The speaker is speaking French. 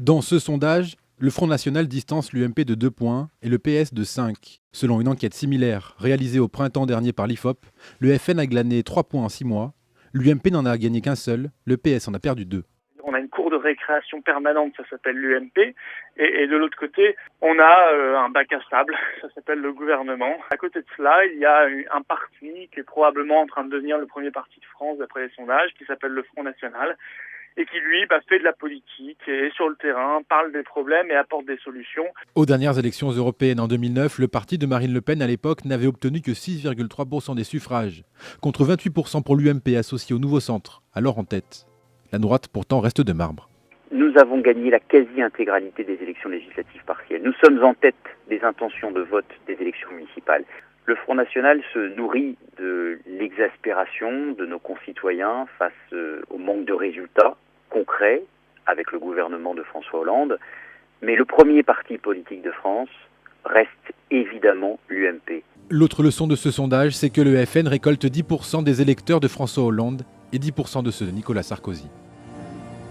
Dans ce sondage, le Front National distance l'UMP de 2 points et le PS de 5. Selon une enquête similaire réalisée au printemps dernier par l'IFOP, le FN a glané 3 points en 6 mois, l'UMP n'en a gagné qu'un seul, le PS en a perdu 2. On a une cour de récréation permanente, ça s'appelle l'UMP, et de l'autre côté, on a un bac à sable, ça s'appelle le gouvernement. À côté de cela, il y a un parti qui est probablement en train de devenir le premier parti de France d'après les sondages, qui s'appelle le Front National, et qui lui fait de la politique, est sur le terrain, parle des problèmes et apporte des solutions. Aux dernières élections européennes en 2009, le parti de Marine Le Pen à l'époque n'avait obtenu que 6,3% des suffrages, contre 28% pour l'UMP associé au Nouveau Centre, alors en tête. La droite pourtant reste de marbre. Nous avons gagné la quasi-intégralité des élections législatives partielles. Nous sommes en tête des intentions de vote des élections municipales. Le Front National se nourrit de l'exaspération de nos concitoyens face au manque de résultats concrets avec le gouvernement de François Hollande. Mais le premier parti politique de France reste évidemment l'UMP. L'autre leçon de ce sondage, c'est que le FN récolte 10% des électeurs de François Hollande et 10% de ceux de Nicolas Sarkozy.